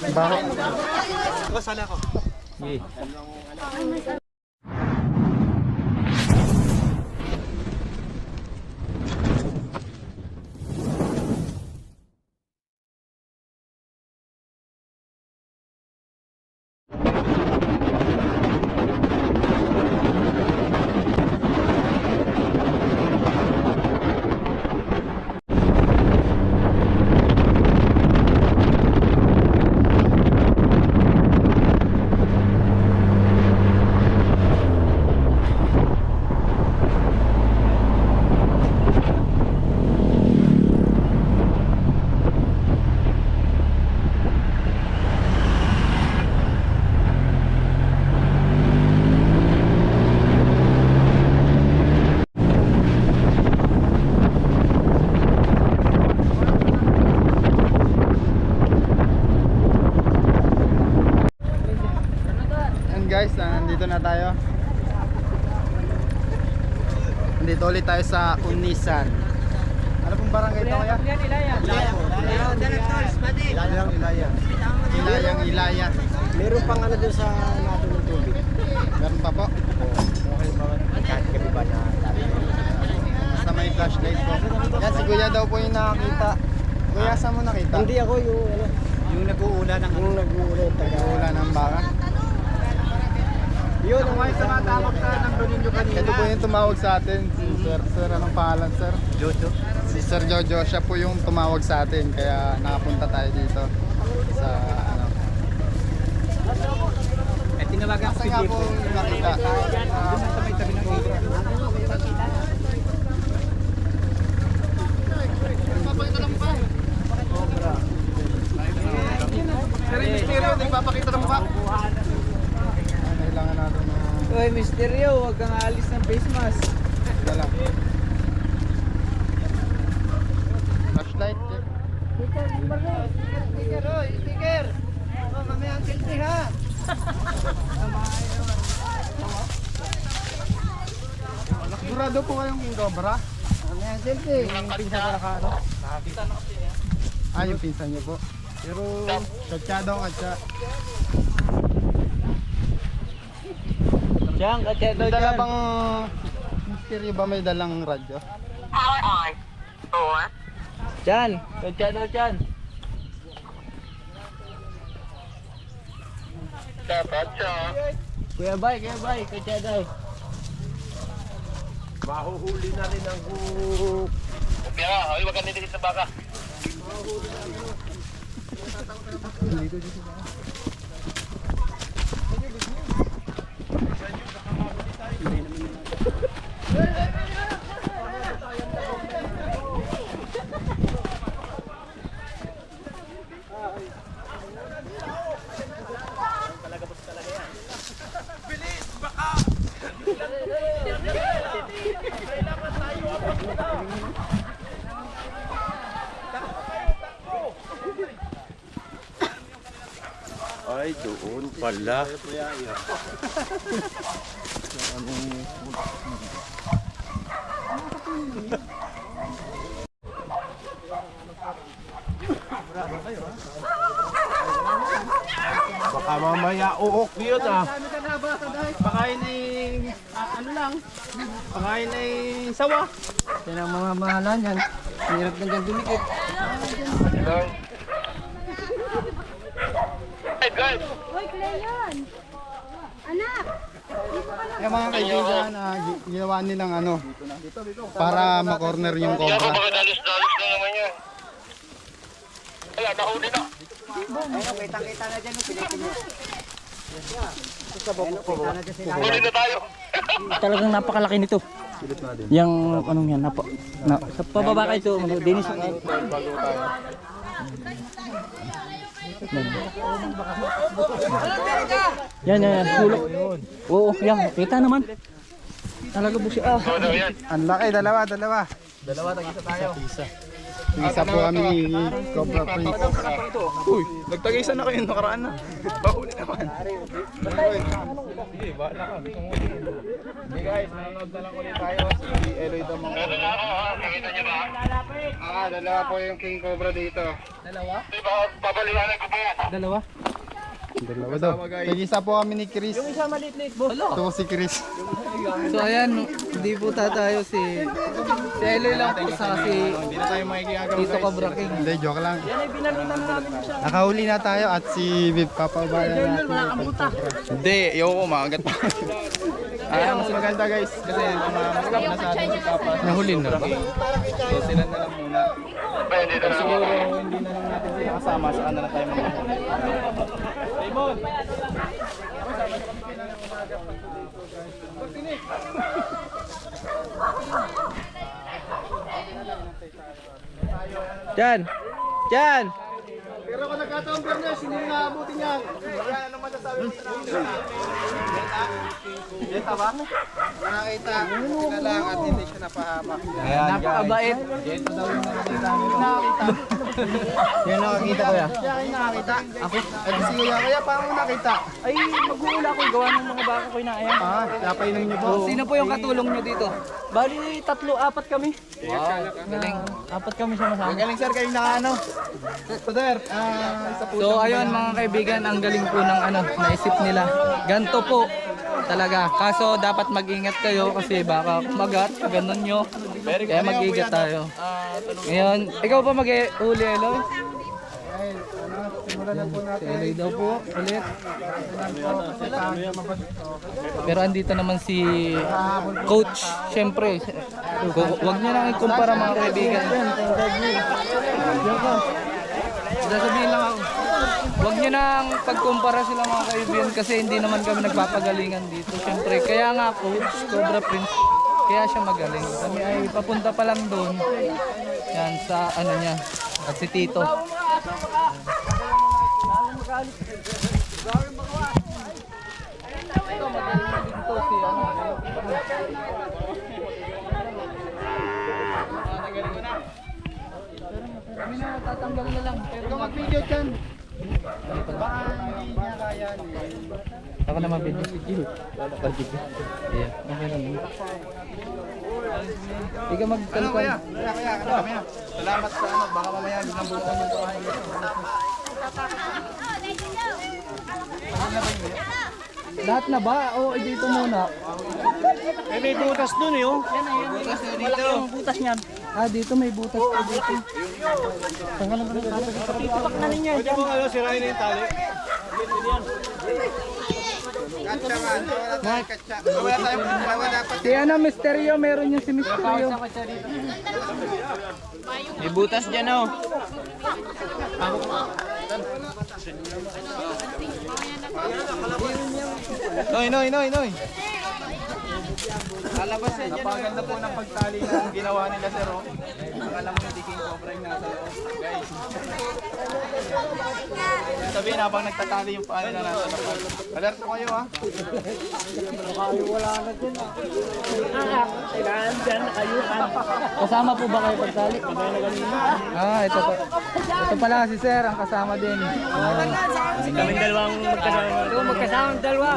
Bakit? Sana ako. Yeah. Guys, nandito na tayo. Nandito ulit tayo sa Unisan. Ano pong barangay ito kaya? Ilayang. Meron pang ano dun sa nato ng tubig. Meron pa po. Okay ba? Kahit gabi ba na Sa may flashlight po. Yan, si Kuya daw po yung nakakita. Kuya, saan mo nakita? Hindi ako yung ano. Yung nag-uula ng Nag-uula ng baka. Yun ang may tumatawag sa number ninyo kanina. Ito po yung tumawag sa atin. Si Sir, anong pangalan, Sir? Jojo. Si Sir Jojo, siya po yung tumawag sa atin. Kaya nakapunta tayo dito sa ano. Tinawagan ko Saan nga po yung nakita? sa may tabi ng Cobra. Sir, yung misteryo, nagpapakita ng mukha. Kailangan natin na... Uy, misteryo, huwag kang alis ng face mask. Wala. Flashlight. Sticker! Oh, mamaya ang selfie ha! Sigurado po kayong yung Cobra? Mamaya ang selfie! Yung pinsan ko ano? Nakakita na kasi niya. Ah, yung pinsan niyo po. Pero, katsa daw, katsa. Diyan, katya daw May dala dyan. bang... Misteryo ba may dalang radyo? Power on. 4. Diyan, katya daw dyan. Dapat siya. Kuya Bay, katya daw. Mahuhuli na rin ang group. Kaya nga, huwag ka nitilis sa baka. Ay, doon pala. Baka mamaya uok yun ah. Pakain ay... ano lang? Pakain ay sawa. Yan ang mga mahalan yan. Hirap na dyan dumikit. Hey guys! Hoy, Cleon! Anak! Dito ka lang. Yung mga kaibigan, ginawa nilang ano, para makorner yung Kaya Cobra. baka dalos-dalos na naman yan. Wala, nahuli na. Kita na dyan, pilitin mo. Huli na tayo. Talagang napakalaki nito. Yang anong yan, sa pababa kayo ito, dinis sa yan, sulok. Oo, yan, kita naman. Talaga busi. So, yan. Ang laki, dalawa. Dalawa, tag-isa tayo. Isa po kami ni Cobra Prince. Uy, nagtagaysan na kayo nakaraan na. Bahuli naman. Sige, bahala ka. Hey guys, nanonood na lang ulit tayo. Si Eloy Damang. Dalawa po yung King Cobra dito. Dalawa? Dalawa daw. Nag-isa po kami ni Chris. Yung isa maliit-liit, boss. Ito po si Chris. So ayan, hindi po tayo si Eloy lang po sa si Hindi na tayo makikiyagaw. Tito Cobra King. Hindi, joke lang. Yan ay binalutan na namin siya. Nakahuli na tayo at si Viv papabaya natin. Wala kang buta. Hindi, ayoko maagat pa. Mas maganda guys. Kasi mas kami na sa atin si Papa. Nahuli na. So sila na lang muna. Pag siguro hindi na lang natin sila kasama. Saan na tayo mga. Diyan! Diyan! Pero kung nagkataon Bernes, hindi nga abutin yan. Ano masasabi mo sa Beta ba? Nakakita. Sila lang at hindi siya napahama. Napakabait! Yan nakakita ko ya. Siya kayo nakakita. Ako? At si Kuya, kaya paano mo nakita? Ay, mag-uula ko. Gawa ng mga baka ko inaayan. Napainom niyo po. Sino po yung katulong nyo dito? Bali, 3-4 kami. Galing. 4 kami siya masama. Galing sir, kayo nakaano. Brother, isa po. So ayun mga kaibigan, ang galing po ng naisip nila. Ganto po talaga. Kaso dapat mag-ingat kayo kasi baka kumagat, ganun nyo. Kaya mag-ingat tayo. Ngayon, ikaw pa mag-uli, Eloy? Simulan na po natin. Si Eloy daw po, ulit. Pero andito naman si Coach. Siyempre, huwag nyo nang ikumpara mga kaibigan. Sasabihin lang ako, huwag nyo nang pagkumpara sila mga kaibigan kasi hindi naman kami nagpapagalingan dito. Siyempre, kaya nga Coach Cobra Prince, kaya siya magaling. Kami ay papunta pa lang doon. Yan, sa ano niya. At si Tito. Kami na tatanggal na lang. Pero Mag-video dyan. Baka hindi niya kaya. ako na mabili. Yeah, okay lang. Ikaw magkalkal. Kaya. Salamat sa baka mamaya biglang bukuan yung pakain nito. Lahat na ba? O dito muna. May butas dun eh oh. Malaki yung butas niyan. Dito may butas pa dito. Tipak na ninyo. Pwede mo sirain na yung tali. Katsa man. Wala katsa. Wala tayong dapat. Si Misteryo, meron yung si Misteryo. May butas dyan oh. Noy. Napakaganda po ng pagtali na ginawa nila sir oh. Akala mo hindi King Cobra yung nasa loob. Guys. Sabihin habang nagtatali yung paa nila nasa loob. Alert po kayo ha. Kasama po ba kayo pagtali? Ito pa. Ito pala si Sir, ang kasama din. Kaming dalawang magkasama. Ito magkasama dalawa.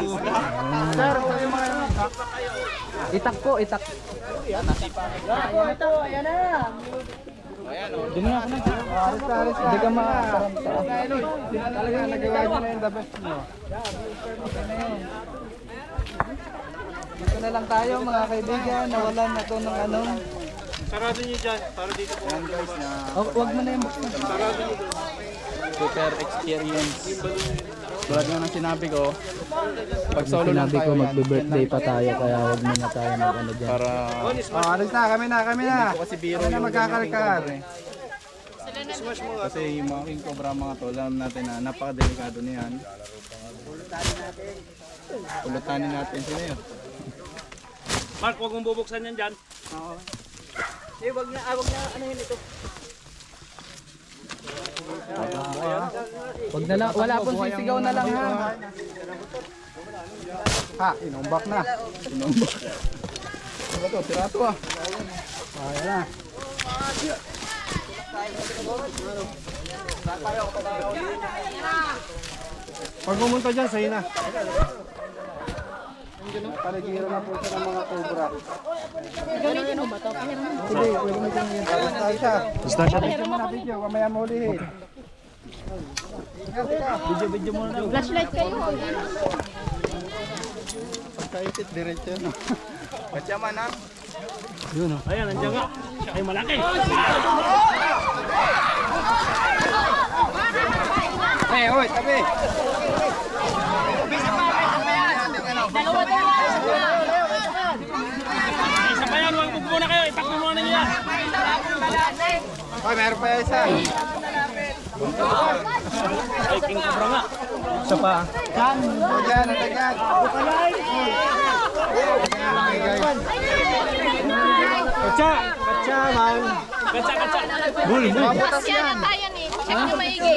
Sir, itak po, itak. Ayan na. Dumi na ako na. Hindi ka makakaranta. Talaga nagawa niyo na yung the best mo. Dito na lang tayo mga kaibigan. Nawalan na to ng ano. Sarado niyo dyan. Para dito po. Yan guys na Huwag mo na yung buksan. super experience. Tulad nga ng sinabi ko, pag solo lang Sinabi tayo ko yan, magbe-birthday pa tayo kaya huwag muna tayo mag-ano dyan. para Alis na, kami na. kasi biro yung magkakalkal. Kasi yung mga King Cobra mga tol, alam natin na napakadelikado niyan. Pulutanin natin sila yun. Mark, huwag mong bubuksan yan dyan. Wag niya ano yun ito. Wag na lang, wala pong sisigaw na lang ha. Ha, inumbak na. Ano to? Sira to ah. Ayan na. Pag pumunta dyan, sa'yo na. Paligiro na po siya ng mga cobra. Gamitin mo ba ito? Hindi, gamitin mo yan. Distansya. Video mo na video, mamaya mo ulihin. Video muna na. Flashlight kayo. Pagkaipit, diretso. Katyaman ha? Ayan, nandiyan nga. Siya ay malaki. Hey, oy, tabi! Isa pa yan, huwag muna kayo. Itakbo muna ninyo yan. Oy, meron pa isa. Ay, king cobra nga. Isa pa. O dyan, ang tagat. Katsa! Katsa, man! Katsa, katsa. Mabutas Yan yan! ang tayo ni. Check nyo maigi.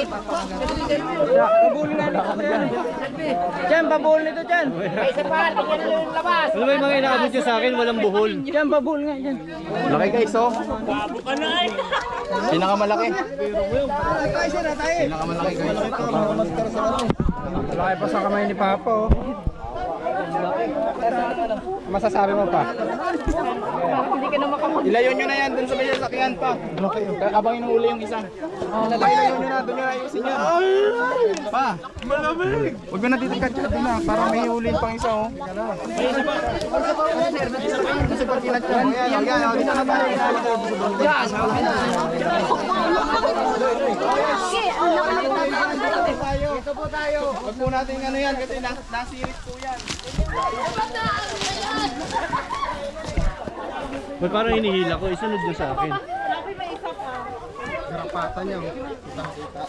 Diyan, pabuhol nito dyan. Ano ba yung mga inaabot nyo sa akin? Walang buhol. Diyan, pabuhol nga dyan. Laki guys, oh. Babo ka na eh. Pinakamalaki. Pinakamalaki guys. Malaki pa sa kamay ni Papa, oh. Masasabi mo pa? Ilayo nyo na yan dun sa may sasakyan pa. Abang inuuli yung isa. Ilayo nyo na, dun nyo ayusin yan. Pa! Malamig! Huwag mo na dito katsa doon na, para may iuliin pang isa, oh. Kasi pag kinatsa mo, yan, dito na tayo. Dito po tayo. Huwag po natin ano yan, kasi nasirit po yan. Ba't parang hinihila ko? Isunod nyo sa akin. Garapatan niya, oh. Kita-kita.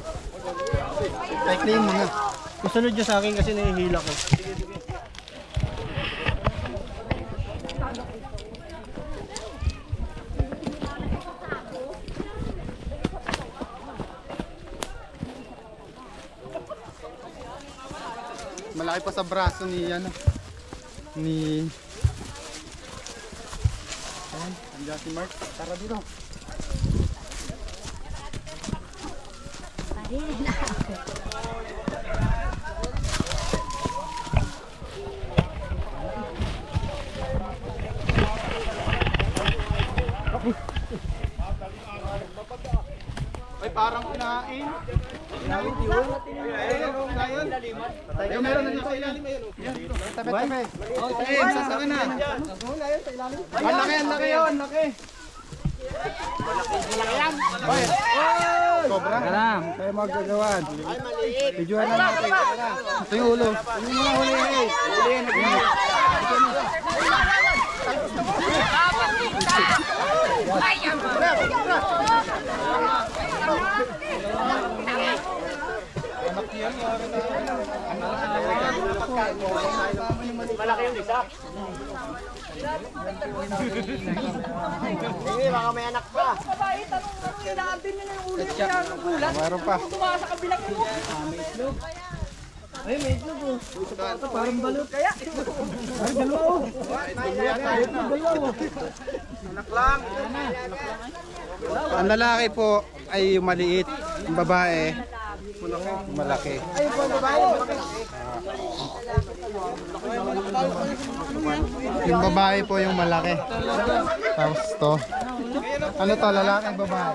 Cycling mo nga. Isunod nyo sa akin kasi nahihila ko. Malaki pa sa braso ni ano ni ayan, andiyan si Mark. Tara dito. Ay, parang kinain. Kinain yun. Ayun, meron na dito sa ilalim. Tabi-tabi. Ayun, sasaka na. Ang laki, ang laki yun, laki. Oy, Cobra. Tayo magagawan. Videoan na natin. Ito yung ulo. Ito yung mga hulihin. Hulihin. Malaki yung isa. Sige, baka may anak pa. Meron pa. Ay, may itlog oh. Ito parang balot. Kaya? Ay, dalawa oh. Anak lang. Ang lalaki po ay maliit. Ang babae malaki. Ay, po ang babae malaki. Yung babae po yung malaki. Tapos to. Ano to, lalaki, babae?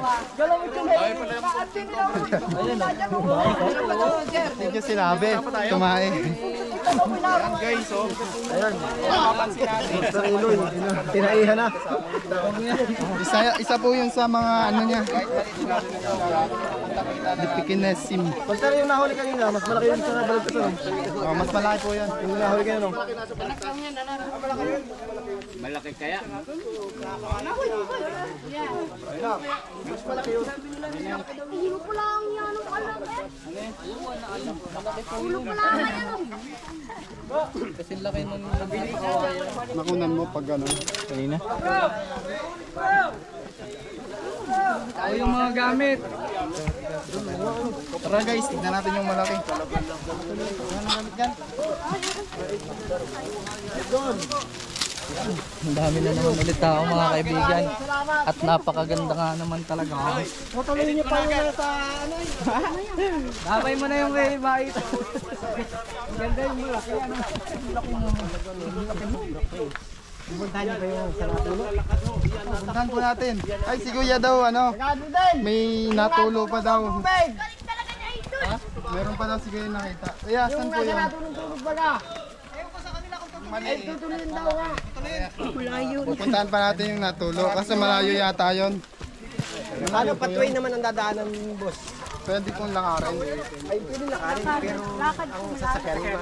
Thank you sinabi. Kumain. Ayan guys, oh. Ayan. Mapapansin natin. Tinaihan na. Isa po yun sa mga ano niya. Dipikinesim. Basta yung nahuli kanina, mas malaki yung sa nabalot ko. Oh, mas malaki po yan. Yung nahuli kanina, no? Malaki kaya? Ulo ko lang yan ang alam eh. Ulo ko lang yan ang Kasi laki nung Nakunan mo pag ano. Kanina. Ito yung mga gamit. Tara guys, tignan natin yung malaki. Ang dami na naman ulit tao mga kaibigan. At napakaganda nga naman talaga. Tutuloy niyo pa yung nasa ano eh. Damay mo na yung kay Bait. Ganda yung malaki. Puntahan po natin. Ay, si Kuya daw, ano, may natulo pa daw. Meron pa daw si Kuya nakita. Kuya, saan po yun? Pupuntahan pa natin yung natulo kasi malayo yata yun. Ano, pathway naman ang dadaanan, boss? Pwede pong lakarin. Ay, pwede lakarin, pero ang sasakyan mo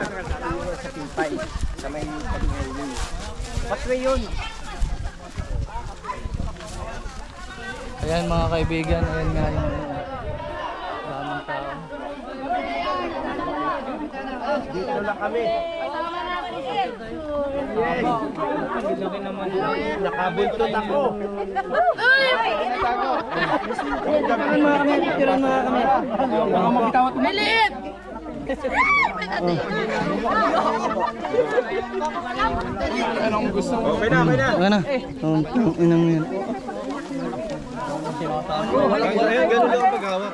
sa Pipay, sa may pag-highway. Pathway yun. Ayan mga kaibigan, ayan nga yung daming tao. Dito lang kami. Nakabultot ako. Maliit! Anong gusto mo? Okay na. Ano? Inang yun. Ayan, ganun lang ang paghawak.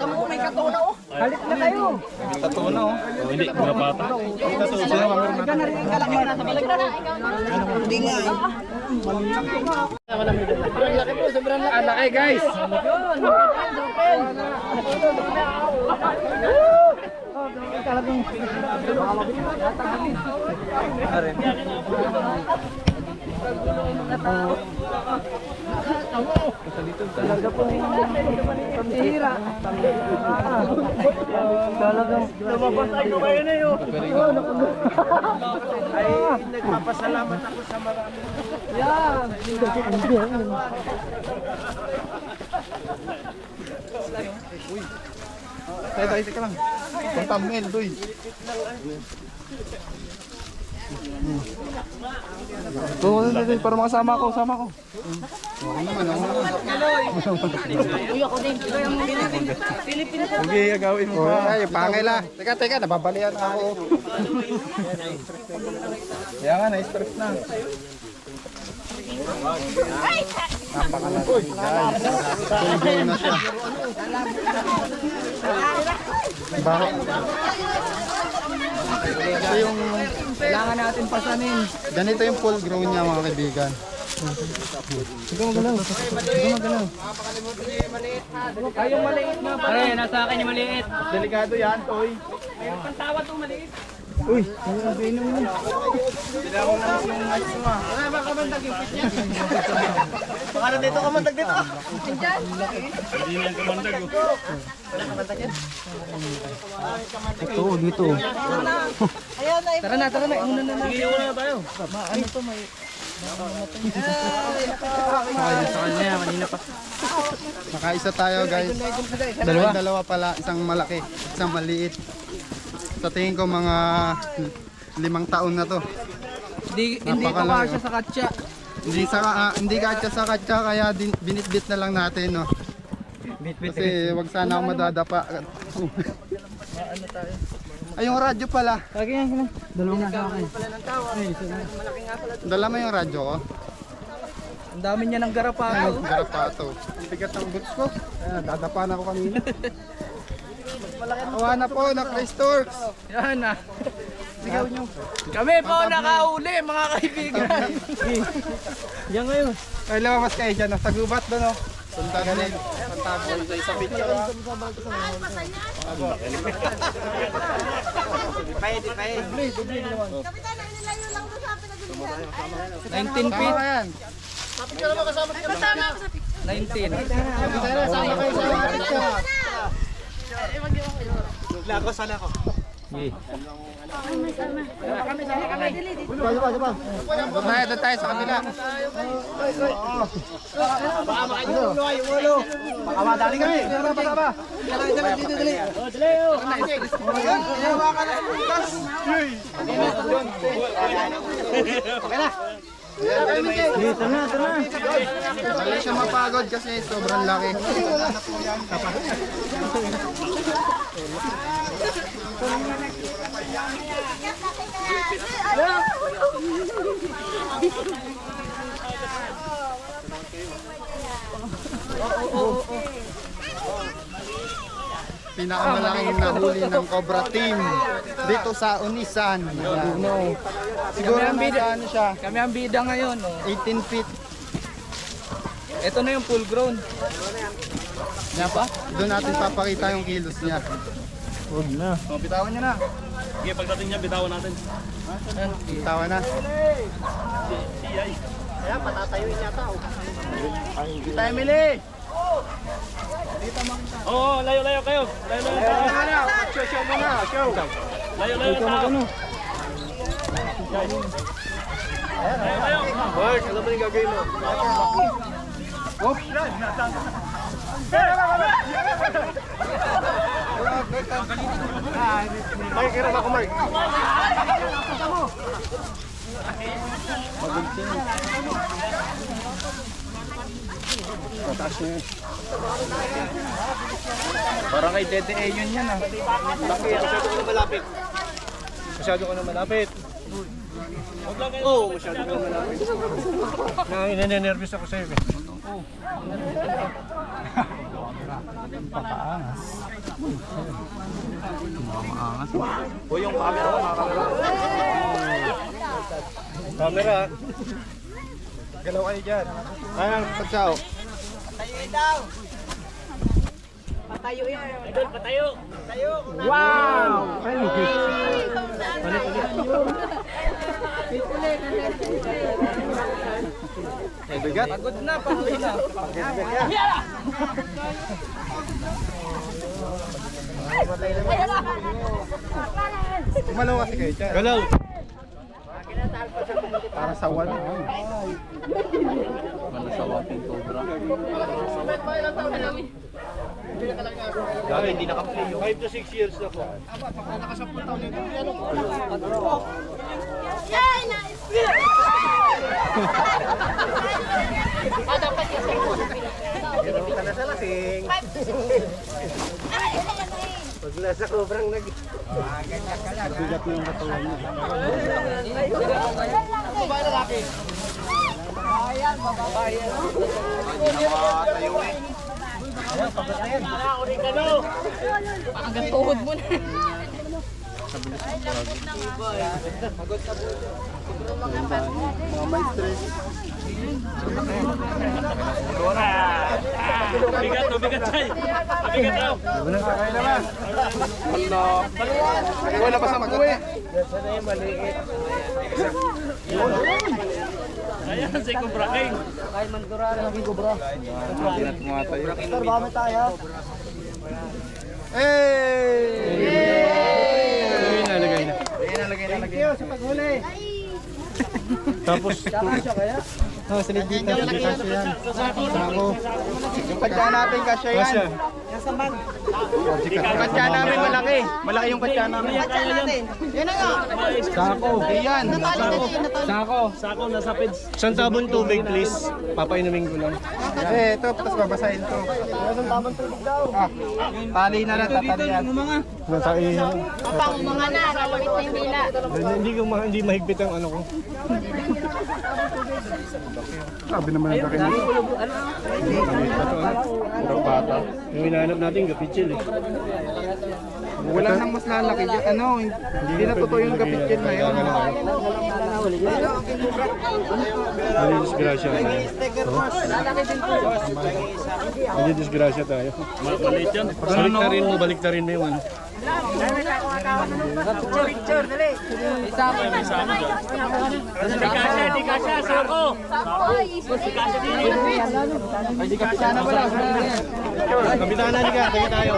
Alaki guys! Ay, nagpapasalamat ako sa marami. Tayo, ka lang. Pang thumbnail, doy. Para makasama ko, sama ko. Oo naman, oo naman. Sige, agawin mo pa. Ay, pangila. Teka, nababalian ako. Kaya nga, na-stress na. Napakalaki guys. Tulgaw na siya. Baho. Ito yung Kailangan natin pasanin. ganito yung full grown niya mga kaibigan. Ay, yung maliit na pa. Ay, nasa akin yung maliit. Delikado yan, Toy. Meron pang tawa itong maliit. Uy, ang bino mo. Sila mo na yung match mo. Wala ba kamandag yung pitch niya? Baka na dito kamandag dito. Ito, dito. Tara na. Una na. Sige, una na tayo. Ano to may... Sa kanya, kanina pa. Nakaisa tayo guys. Dalawa pala, isang malaki, isang maliit. Sa tingin ko mga 5 taon na to. Hindi pa Napakalaki. kasya sa katsa. Hindi katsa sa katsa kaya binitbit na lang natin, no. Kasi wag sana ako madadapa. Ay, yung radyo pala. Dalawang nga sa akin. Dala mo yung radyo ko. Ang dami niya ng garapato. Garapato. Bigat ng boots ko. Ayan, dadapa na ako kanina. Awa na po, na-Clay Storks. Yan na. Sigaw nyo. Kami po nakahuli mga kaibigan. Yan ngayon. Ay, lumabas kayo dyan. Nasa gubat doon, no. Punta na rin. Pantabol sa isa picture, ha. Kapitan, nilayo lang doon sa pinag-ulihan. 19 feet. Tama yan. 19. Lako, sana ako. Doon tayo sa kabila. Baka madali kami. Dali siya mapagod kasi sobrang laki. Pinakamalaking nahuli ng Cobra Team dito sa Unisan. Yan. Siguro nasa ano siya, Kami ang bida ngayon. Oh. 18 feet. Ito na yung full grown. Yan pa? Doon natin papakita yung kilos niya. Huwag na. Oh, bitawan niya na. Sige, pagdating niya, bitawan natin. Bitawan na. Kaya patatayuin yata. Kita Emily! Oo, layo kayo. Layo Show mo na, show. Layo tao. Bart, alam mo yung gagawin mo. Oop! Mark, kira ako, Mark. Mataas niya yun. Parang kay Dede yun yan ah. Laki, masyado ko na malapit. Masyado ko na malapit. Oo, masyado ko na malapit. Nanginenervous ako sa'yo eh. O yung camera ko, Camera. Galaw kayo dyan. Ayan, pagsao. Wow! Ay, bigat. Pagod na, pagod na. Kumalaw kasi kayo dyan. Galaw. Para sa wala. Ano sa walking cobra? Dahil hindi naka-play yun. 5 to 6 years na po. Ginawa ka na sa lasing. Pag nasa kobrang nag... Bigat mo yung katawan mo. Hanggang tuhod mo na. Mga may stress. bigat tayo. Bigat daw. Kaya naman. Wala pa sa buwi. Ayan, si Cobra King. Thank you sa paghuli. Tapos, oh, silid dito. Kasya yan. Sako. Yung katya natin, kasya yan. Yung katya namin malaki. Malaki yung katya namin. Sako. Yan. Sako, nasa peds. Isang tabon tubig, please. Papainumin ko lang. Eh, ito. Tapos babasahin ito. Ah, tali na lang. Tatali yan. Nasa iyo. Kapang mga na, nalamit na yung dila. Hindi mahigpit ang ano ko. Sabi naman ang kakin. Purang bata. Yung hinahanap natin, gapitchil eh. Wala nang mas lalaki dyan. Ano, hindi na totoo yung kapitkin na yun. Hindi disgrasya tayo. Hindi disgrasya tayo. Maliit yan. Balik na rin mo yun. Di kasya, sako! Ay, di kapityan na pala. Kapitana, di ka, tayo tayo.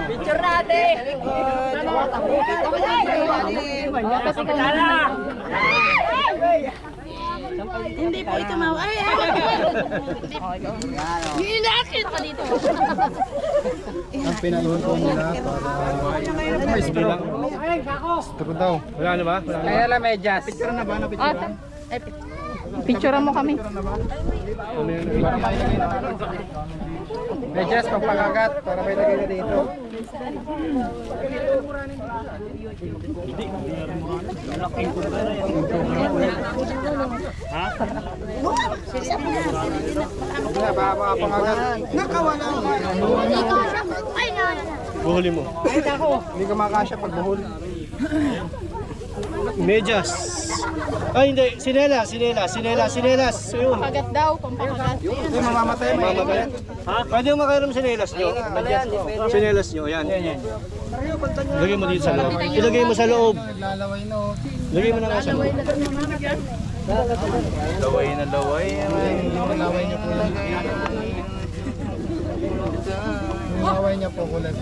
Picture natin! Hindi po ito mawa. Ay! Hinakit pa dito. Ang pinaluhan ko nila para may straw. Straw daw. Wala na ba? Wala na ba? Kaya lang medyas. Picture na ba? Napicture na? Picturean mo kami. Medyas, pagpakagat, para may lagay na dito. Ha? Baka makapangagat. Nakawala. Buhuli mo. Hindi ka makakasya pag buhol. Medyas. Ay hindi, sinelas. Ayun. Pagat daw, pampagat. Hindi, mamamatay. Ha? Pwede mo makainom sinelas nyo. Sinelas nyo, yan. Ilagay mo dito sa loob. Ilagay mo sa loob. Lalaway na oh. Ilagay mo na nga sa loob. Laway na laway. Laway niyo po lang. Laway niya po kulit.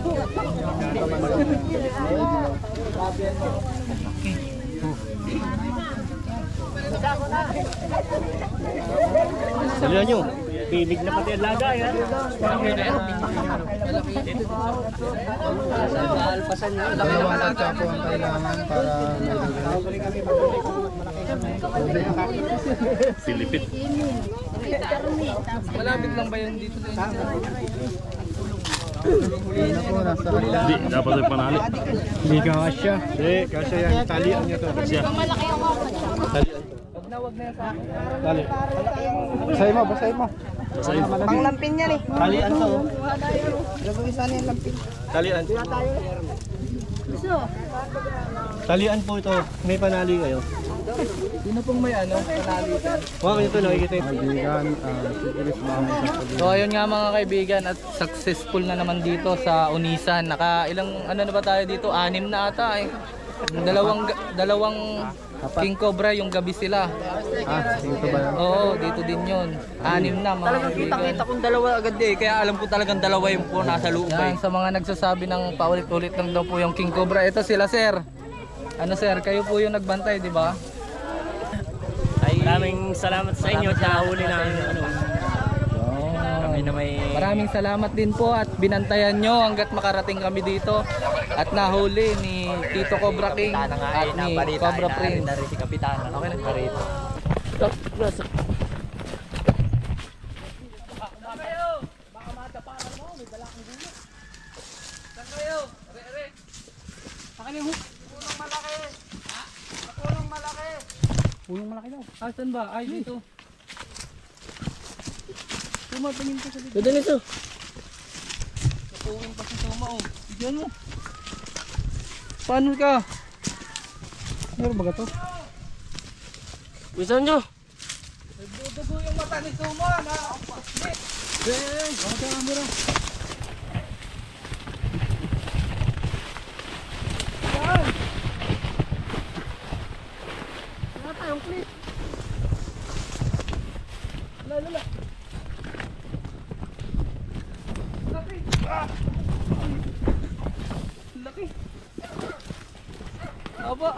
Salihan nyo. Pinig na pati ang laga yan. Dalawang tatsa po ang kailangan para Silipit. Malapit lang ba yun dito sa inyo? Hindi po, nasa kanila. Hindi, dapat ay panali. Hindi ka kasya. Hindi, kasya yan. Talian niya to. Kasya. Talian. Wag na yan sa akin. Tali. Basahin mo. Panglampin niya eh. Talian to. Gagawin sana yung lampin. Talian. Gusto? Talian po ito. May panali kayo. Sino pong may ano? Panalitan. Wow, ito nakikita ito. So ayun nga mga kaibigan at successful na naman dito sa Unisan. Naka ilang ano na ba tayo dito? 6 na ata eh. Dalawang King Cobra yung gabi sila. Dito ba yan? Oo, dito din yun. 6 na mga kaibigan. Kita kong dalawa agad eh, kaya alam ko talagang dalawa yung po nasa loob eh. Yan, sa mga nagsasabi ng paulit-ulit lang daw po yung King Cobra. Ito sila sir. Ano sir, kayo po yung nagbantay, di ba? Maraming salamat sa inyo at nahuli namin ano. Kami na may Maraming salamat din po at binantayan nyo hanggat makarating kami dito at nahuli ni Tito Cobra King at ni Cobra Prince. si Kapitana. Okay na rito. Pulong malaki daw. Saan ba? Ay, dito. Tumatingin ko sa dito. Doon ito. Napuwing pa si Toma, oh. Bigyan mo. Paano ka? Meron ba ito? Bisan nyo. Nagdudugo yung mata ni Toma. Laki. Aba.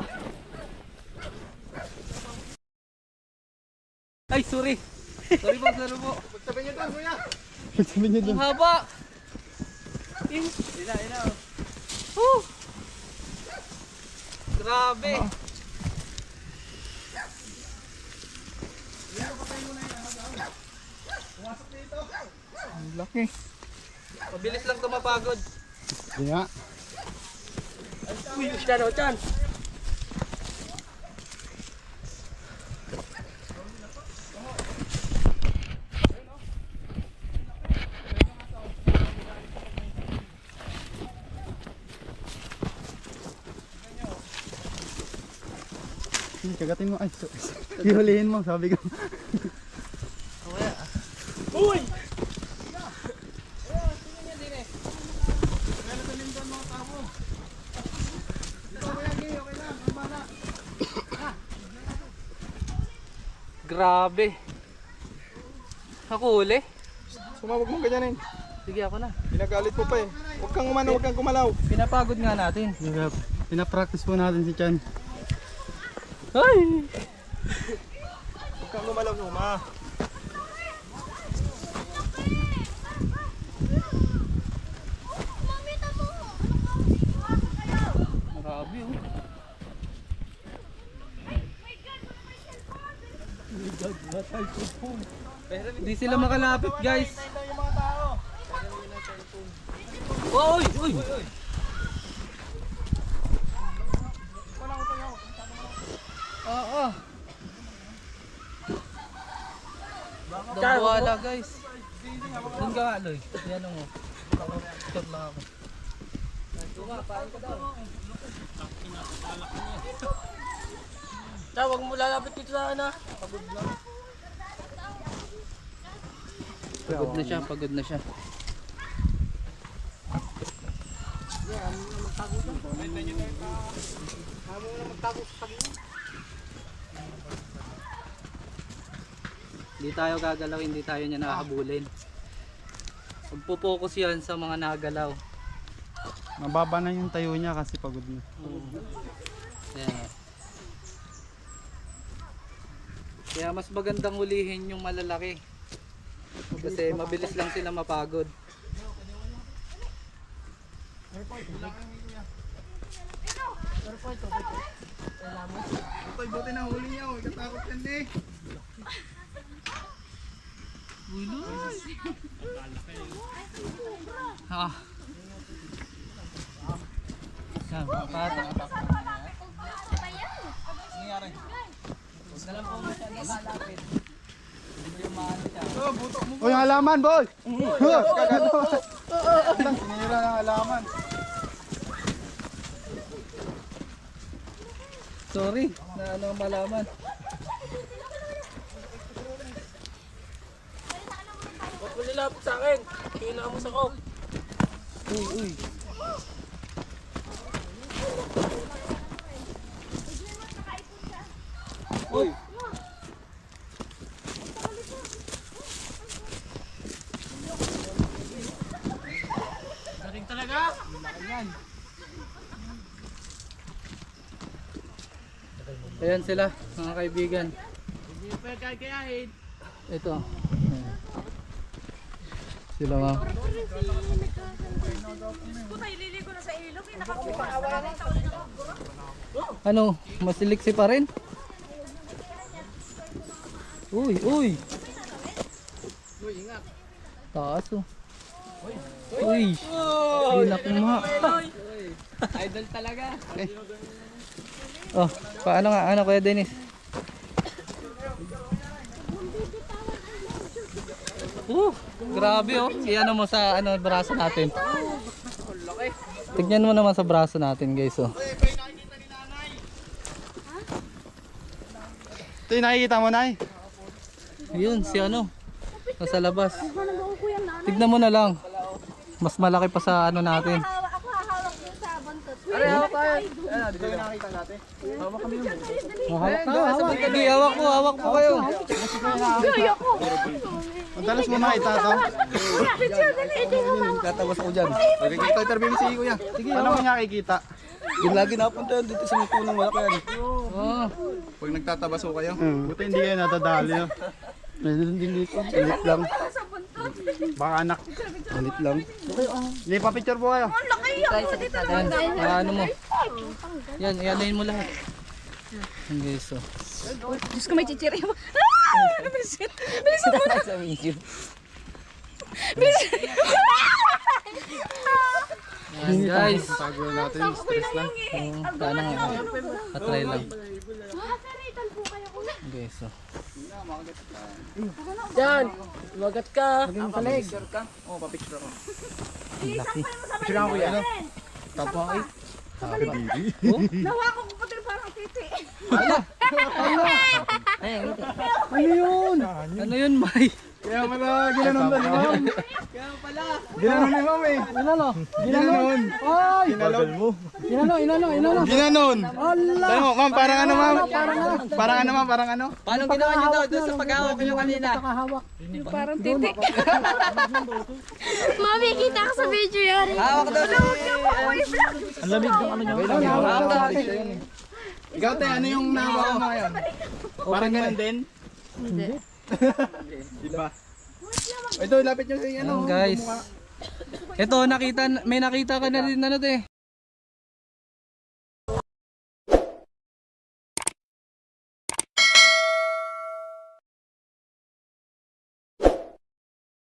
Ay, sorry. Sorry po. Sabi niyo doon, kuya. Ang haba. Ina. Grabe. Ang laki. Mabilis lang tumapagod. Hindi nga. Chan. Kagatin mo. Ay, hihulihin mo, sabi ko. Uy! Grabe. Ako uli. Sumawag mo ganyanin. Sige ako na. Pinagalit mo pa eh. Huwag kang umano, huwag kang kumalaw. Pinapagod nga natin. Pinapractice po natin si Chan. Ay! Huwag kang kumalaw, Numa. Grabe oh. Hindi sila makalapit, guys. Uy, uy. Oo. Wala, guys. Doon ka, Aloy. Yan mo. Stop lang ako. Tawag mo lalapit dito sa ano. Pagod na siya, pagod na siya. Hindi tayo gagalaw, hindi tayo niya nakahabulin. Magpo-focus yan sa mga nagalaw. Mababa na yung tayo niya kasi pagod na. Ayan. Kaya mas magandang hulihin yung malalaki. Kasi mabilis lang sila mapagod. Buti na huli niya, huwag katakot yan eh. Ha. Yan, pato. Uy, yung halaman, boy! Kagano. Sinira ng halaman. Sorry, na ano malaman. Huwag mo nilapit sa akin. Kailangan mo sa ko. Uy, uy. Uy. Galing talaga. Ayan sila, mga kaibigan. Hindi pa kakayahin. Ito. Sila mga. Ano, masiliksi pa rin? Uy, uy. Taas oh. Uy. Hinak mo. Idol talaga. Oh, paano nga? Ano Kuya Dennis? Grabe oh. Iano mo sa ano braso natin. Tignan mo naman sa braso natin, guys oh. Ito yung nakikita mo, Nay. Ayun, si ano. Nasa labas. Tignan mo na lang. Mas malaki pa sa ano natin. Ako hahawak mo sa buntot. Dito yung nakita natin. Hawak na, sige, hawak mo kayo. Madalas mo nakita to. Picture, dali. Ito yung mama. Tatawas ako dyan. Ito interview si Kuya. Sige, ano mo nakikita? Yung lagi napunta dito sa may punong malaki yan. Oh. Pag nagtatabaso kayo. Buti hindi kayo natadali. No? Meron din dito. Ulit lang. Baka anak. Ulit lang. Hindi pa picture po kayo. Yan, ano mo. Yan, ianayin mo lahat. Yan guys oh. Diyos ko, may chichiri mo. Bilisan. Bilisan mo na. Bilisan. Yan guys. Tago natin. Stress lang. Sana nga. Patry lang. Nakakaritan po kayo ko. Guys oh. Diyan. Lumagat ka. Oo, papicture ako. Laki. Picture ako Kuya. Ano? Tapos ay. Nawakan ko pati parang titi. Ano yun, May? Kaya pala ginanon na ni Ma'am. Ginanon ni Ma'am eh. Ginanon. Ay! Ginalog mo. Ginanon. Tayo mo, Ma'am, parang ano Ma'am? Parang ano Ma'am? Parang ano? Paano ginawa niyo daw doon sa paghawak niyo kanina? Parang titi. Mami, kita ka sa video yan. Hawak daw siya. Ang lamig ng ano niya. Hawak daw. Ikaw tayo, ano yung nahawakan mo ngayon? Parang ganun din? Hindi. Diba? Ito, lapit nyo sa ano. Yan guys. Ito, may nakita ka na rin ano te.